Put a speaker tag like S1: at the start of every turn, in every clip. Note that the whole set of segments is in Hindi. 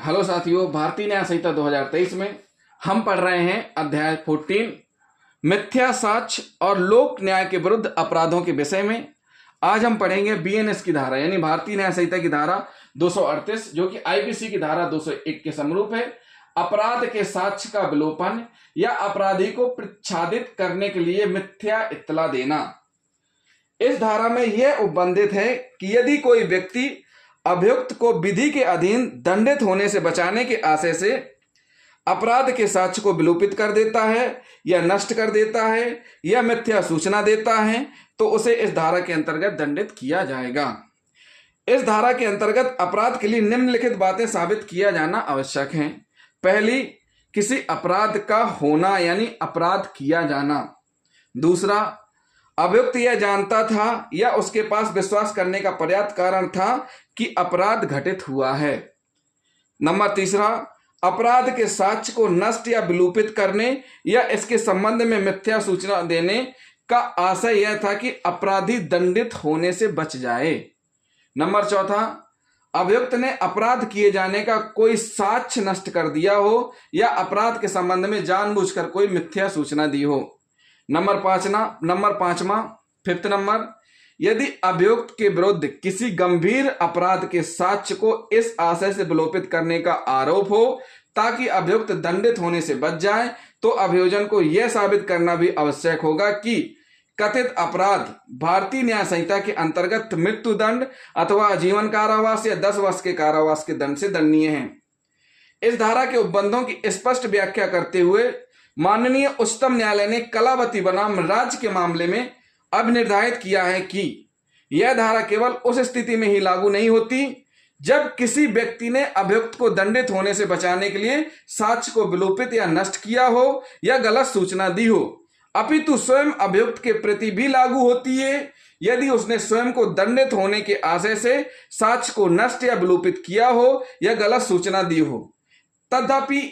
S1: हेलो साथियों, भारतीय न्याय संहिता 2023 में हम पढ़ रहे हैं अध्याय 14 मिथ्या साक्ष्य और लोक न्याय के विरुद्ध अपराधों के विषय में। आज हम पढ़ेंगे बीएनएस की धारा यानी भारतीय न्याय संहिता की धारा 238 जो कि आईपीसी की धारा 201 के समरूप है। अपराध के साक्ष्य का विलोपन या अपराधी को प्रच्छादित करने के लिए मिथ्या इत्तला देना। इस धारा में यह उपबंधित है कि यदि कोई व्यक्ति अभियुक्त को विधि के अधीन दंडित होने से बचाने के आशय से अपराध के साक्ष्य को विलोपित कर देता है या नष्ट कर देता है या मिथ्या सूचना देता है तो उसे इस धारा के अंतर्गत दंडित किया जाएगा। इस धारा के अंतर्गत अपराध के लिए निम्नलिखित बातें साबित किया जाना आवश्यक है। पहली, किसी अपराध का होना यानी अपराध किया जाना। दूसरा, अभियुक्त यह जानता था या उसके पास विश्वास करने का पर्याप्त कारण था कि अपराध घटित हुआ है। नंबर तीसरा, अपराध के साक्ष्य को नष्ट या विलोपित करने या इसके संबंध में मिथ्या सूचना देने का आशय यह था कि अपराधी दंडित होने से बच जाए। नंबर चौथा, अभियुक्त ने अपराध किए जाने का कोई साक्ष्य नष्ट कर दिया हो या अपराध के संबंध में जानबूझकर कोई मिथ्या सूचना दी हो। नंबर पांचवा, फिफ्थ नंबर, यदि अभियुक्त के विरुद्ध किसी गंभीर अपराध के साक्ष्य को इस आशय से विलोपित करने का आरोप हो ताकि अभियुक्त दंडित होने से बच जाए तो अभियोजन को यह साबित करना भी आवश्यक होगा कि कथित अपराध भारतीय न्याय संहिता के अंतर्गत मृत्युदंड अथवा आजीवन कारावास या 10 वर्ष के कारावास के दंड से दंडनीय है। इस धारा के उपबंधों की स्पष्ट व्याख्या करते हुए माननीय उच्चतम न्यायालय ने कलावती बनाम राज्य के मामले में अब निर्धारित किया है कि यह धारा केवल उस स्थिति में ही लागू नहीं होती जब किसी व्यक्ति ने अभियुक्त को दंडित होने से बचाने के लिए साक्ष्य को विलोपित या नष्ट किया हो या गलत सूचना दी हो, अपितु स्वयं अभियुक्त के प्रति भी लागू होती है यदि उसने स्वयं को दंडित होने के आशय से साक्ष्य को नष्ट या विलोपित किया हो या गलत सूचना दी हो। तथापि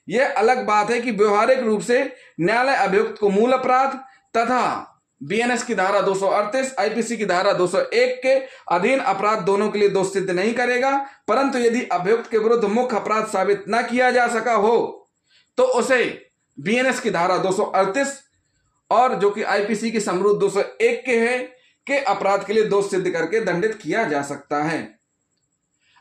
S1: यह अलग बात है कि व्यवहारिक रूप से न्यायालय अभियुक्त को मूल अपराध तथा बीएनएस की धारा 238 आईपीसी की धारा 201 के अधीन अपराध दोनों के लिए दोष सिद्ध नहीं करेगा, परंतु यदि अभियुक्त के विरुद्ध मुख्य अपराध साबित न किया जा सका हो तो उसे बीएनएस की धारा 238 और जो कि आईपीसी की समरूप 201 के है के अपराध के लिए दोष सिद्ध करके दंडित किया जा सकता है।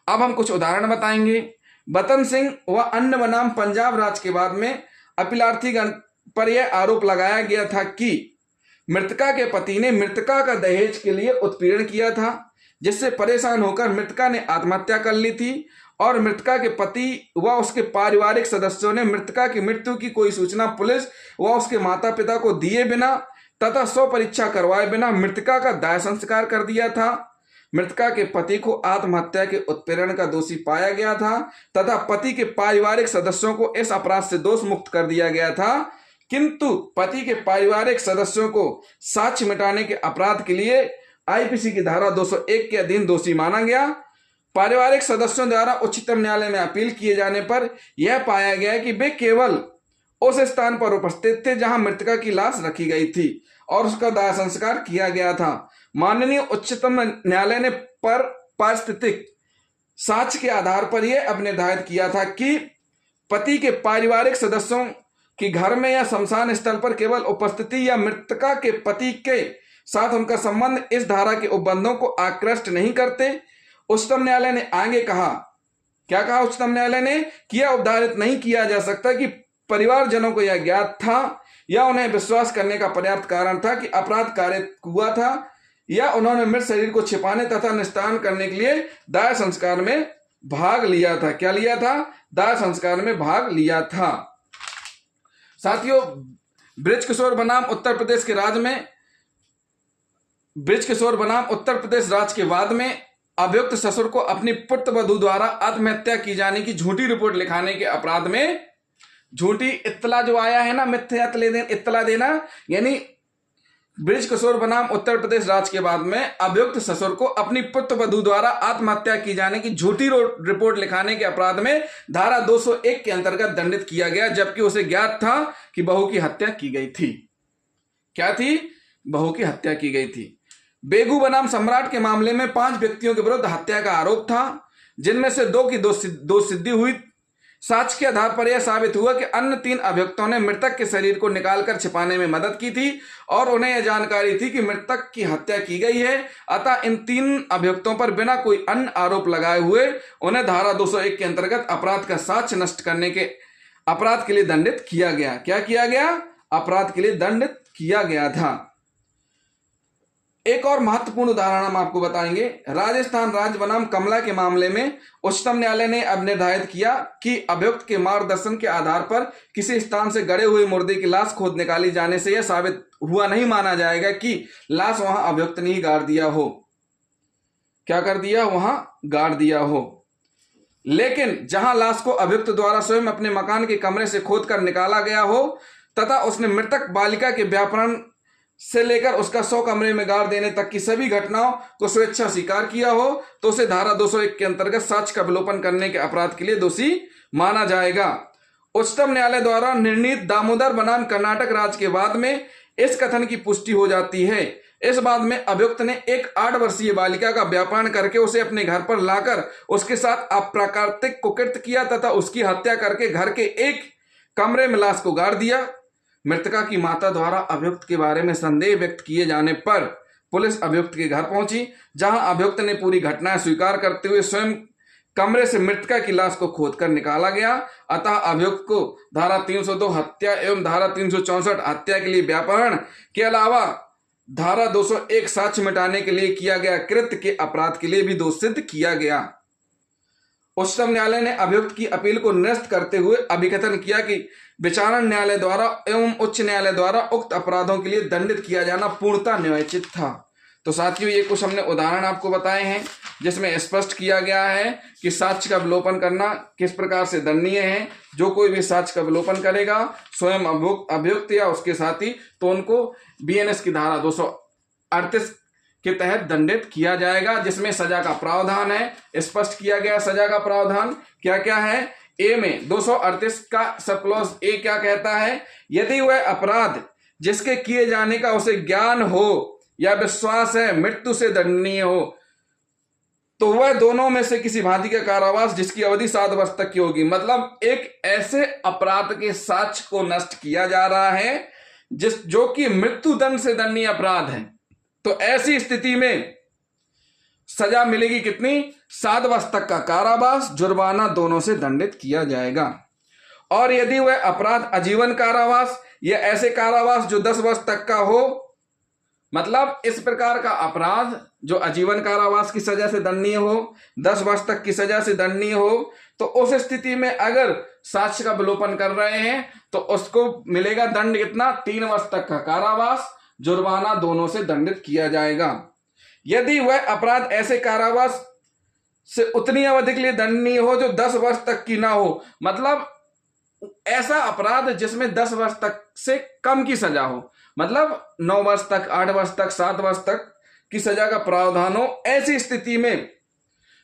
S1: अब हम कुछ उदाहरण बताएंगे। बतन सिंह व अन्य बनाम पंजाब राज्य के बाद में अपीलार्थीगण पर यह आरोप लगाया गया था कि मृतका के पति ने मृतका का दहेज के लिए उत्पीड़न किया था, जिससे परेशान होकर मृतका ने आत्महत्या कर ली थी और मृतका के पति व उसके पारिवारिक सदस्यों ने मृतका की मृत्यु की कोई सूचना पुलिस व उसके माता पिता को दिए बिना तथा स्वपरीक्षा करवाए बिना मृतका का दाह संस्कार कर दिया था। मृतका के पति को आत्महत्या के उत्पीड़न का दोषी पाया गया था तथा पति के पारिवारिक सदस्यों को इस अपराध से दोष मुक्त कर दिया गया था, किंतु पति के पारिवारिक सदस्यों को साक्ष्य मिटाने के अपराध के लिए आईपीसी की धारा 201 के अधीन दोषी माना गया। पारिवारिक सदस्यों द्वारा उच्चतम न्यायालय में अपील किए जाने पर यह पाया गया कि वे केवल उस स्थान पर उपस्थित थे जहां मृतका की लाश रखी गई थी और उसका दाह संस्कार किया गया था। माननीय उच्चतम न्यायालय ने पारिस्थितिक साक्ष्य के आधार पर यह अब निर्धारित किया था कि पति के पारिवारिक सदस्यों कि घर में या शमशान स्थल पर केवल उपस्थिति या मृतका के पति के साथ उनका संबंध इस धारा के उपबंधों को आकृष्ट नहीं करते। उच्चतम न्यायालय ने आगे कहा, क्या कहा उच्चतम न्यायालय ने, किया उपधारित नहीं किया जा सकता कि परिवारजनों को यह ज्ञात था या उन्हें विश्वास करने का पर्याप्त कारण था कि अपराध कारित हुआ था या उन्होंने मृत शरीर को छिपाने तथा निस्तारण करने के लिए दाह संस्कार में भाग लिया था। क्या लिया था? दाह संस्कार में भाग लिया था। साथियों, बृजकिशोर बनाम उत्तर प्रदेश राज्य के वाद में अभियुक्त ससुर को अपनी पुत्र वधू द्वारा आत्महत्या की जाने की झूठी रिपोर्ट लिखाने के अपराध में झूठी इत्तला जो आया है ना, मिथ्या इत्तला देना, यानी बृजकिशोर बनाम उत्तर प्रदेश राज्य के बाद में अभियुक्त ससुर को अपनी पुत्र वधू द्वारा आत्महत्या की जाने की झूठी रिपोर्ट लिखाने के अपराध में धारा 201 के अंतर्गत दंडित किया गया, जबकि उसे ज्ञात था कि बहू की हत्या की गई थी। क्या थी? बहू की हत्या की गई थी। बेगू बनाम सम्राट के मामले में 5 व्यक्तियों के विरुद्ध हत्या का आरोप था। जिनमें से दो की दो सिद्धि हुई। साक्ष्य के आधार पर यह साबित हुआ कि अन्य 3 अभियुक्तों ने मृतक के शरीर को निकालकर छिपाने में मदद की थी और उन्हें यह जानकारी थी कि मृतक की हत्या की गई है। अतः इन 3 अभियुक्तों पर बिना कोई अन्य आरोप लगाए हुए उन्हें धारा 201 के अंतर्गत अपराध का साक्ष्य नष्ट करने के अपराध के लिए दंडित किया गया। क्या किया गया? अपराध के लिए दंडित किया गया था। एक और महत्वपूर्ण उदाहरण हम आपको बताएंगे। राजस्थान राज्य बनाम कमला के मामले में उच्चतम न्यायालय ने अब निर्धारित किया कि अभियुक्त के मार्गदर्शन के आधार पर किसी स्थान से गड़े हुए मुर्दे की लाश खोद निकाली जाने से यह साबित हुआ नहीं माना जाएगा कि लाश वहां अभियुक्त ने ही गाड़ दिया हो। क्या कर दिया? वहां गाड़ दिया हो। लेकिन जहां लाश को अभियुक्त द्वारा स्वयं अपने मकान के कमरे से खोद कर निकाला गया हो तथा उसने मृतक बालिका के व्यापरण से लेकर उसका 100 कमरे में गाड़ देने तक की सभी घटनाओं को स्वेच्छा स्वीकार किया हो तो उसे धारा 201 के अंतर्गत साक्ष्य का विलोपन करने के अपराध के लिए दोषी माना जाएगा। उच्चतम न्यायालय द्वारा निर्णीत दामोदर बनाम कर्नाटक राज्य के बाद में इस कथन की पुष्टि हो जाती है। इस बाद में अभियुक्त ने एक 8 वर्षीय बालिका का व्यापरण करके उसे अपने घर पर लाकर उसके साथ अप्राकृतिक कुकृत्य किया तथा उसकी हत्या करके घर के एक कमरे में लाश को गाड़ दिया। मृतका की माता द्वारा अभियुक्त के बारे में संदेह व्यक्त किए जाने पर पुलिस अभियुक्त के घर पहुंची, जहां अभियुक्त ने पूरी घटनाएं स्वीकार करते हुए स्वयं कमरे से मृतका की लाश को खोदकर निकाला गया। अतः अभियुक्त को धारा 302 हत्या एवं धारा 364 हत्या के लिए व्यापरण के अलावा धारा 201 साक्ष्य मिटाने के लिए किया गया कृत्य के अपराध के लिए भी दोष सिद्ध किया गया। उच्चतम न्यायालय ने अभियुक्त की अपील को निरस्त करते हुए अभिकथन किया कि विचारण न्यायालय द्वारा एवं उच्च न्यायालय द्वारा उक्त अपराधों के लिए दंडित किया जाना पूर्णतः न्यायोचित था। तो साथियों, ये कुछ हमने उदाहरण आपको बताए हैं जिसमें स्पष्ट किया गया है कि साक्ष्य का विलोपन करना किस प्रकार से दंडनीय है। जो कोई भी साक्ष्य का विलोपन करेगा स्वयं अभियुक्त या उसके साथी, तो उनको बीएनएस की धारा 238 के तहत दंडित किया जाएगा, जिसमें सजा का प्रावधान है। स्पष्ट किया गया सजा का प्रावधान क्या क्या है। ए में 238 का सब क्लॉज ए क्या कहता है? यदि वह अपराध जिसके किए जाने का उसे ज्ञान हो या विश्वास है मृत्यु से दंडनीय हो तो वह दोनों में से किसी भांति का कारावास जिसकी अवधि 7 वर्ष तक की होगी। मतलब एक ऐसे अपराध के साक्ष्य को नष्ट किया जा रहा है जो कि मृत्यु दंड से दंडनीय अपराध है, तो ऐसी स्थिति में सजा मिलेगी कितनी? 7 वर्ष तक का कारावास, जुर्माना दोनों से दंडित किया जाएगा। और यदि वह अपराध आजीवन कारावास या ऐसे कारावास जो 10 वर्ष तक का हो, मतलब इस प्रकार का अपराध जो आजीवन कारावास की सजा से दंडनीय हो, 10 वर्ष तक की सजा से दंडनीय हो, तो उस स्थिति में अगर साक्ष्य का विलोपन कर रहे हैं तो उसको मिलेगा दंड कितना? 3 वर्ष तक का कारावास, जुर्माना दोनों से दंडित किया जाएगा। यदि वह अपराध ऐसे कारावास से उतनी अवधि के लिए दंडनीय हो जो 10 वर्ष तक की ना हो, मतलब ऐसा अपराध जिसमें 10 वर्ष तक से कम की सजा हो, मतलब 9 वर्ष तक, 8 वर्ष तक, 7 वर्ष तक की सजा का प्रावधान हो, ऐसी स्थिति में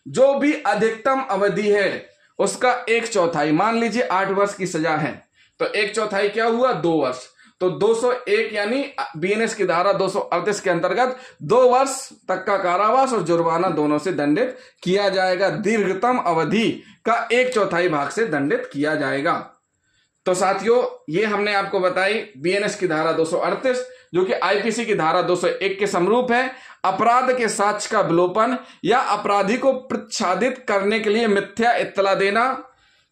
S1: जो भी अधिकतम अवधि है उसका 1/4, मान लीजिए 8 वर्ष की सजा है तो 1/4 क्या हुआ? 2 वर्ष। तो 201 यानी बीएनएस की धारा 238 के अंतर्गत 2 वर्ष तक का कारावास और जुर्माना दोनों से दंडित किया जाएगा। दीर्घतम अवधि का 1/4 भाग से दंडित किया जाएगा। तो साथियों, ये हमने आपको बताई बीएनएस की धारा 238 जो कि आईपीसी की धारा 201 के समरूप है। अपराध के साक्ष्य का विलोपन या अपराधी को प्रच्छादित करने के लिए मिथ्या इत्तला देना,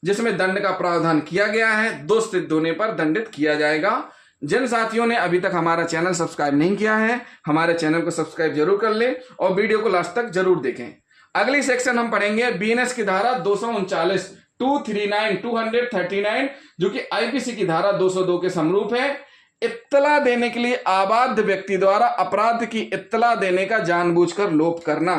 S1: जिसमें दंड का प्रावधान किया गया है, दोष सिद्ध होने पर दंडित किया जाएगा। जिन साथियों ने अभी तक हमारा चैनल सब्सक्राइब नहीं किया है, हमारे चैनल को सब्सक्राइब जरूर कर ले और वीडियो को लास्ट तक जरूर देखें। अगली सेक्शन हम पढ़ेंगे बीएनएस की धारा 239, 239, 239 जो कि आईपीसी की धारा 202 के समरूप है। इत्तला देने के लिए अबाध्य व्यक्ति द्वारा अपराध की इत्तला देने का जानबूझकर लोप करना।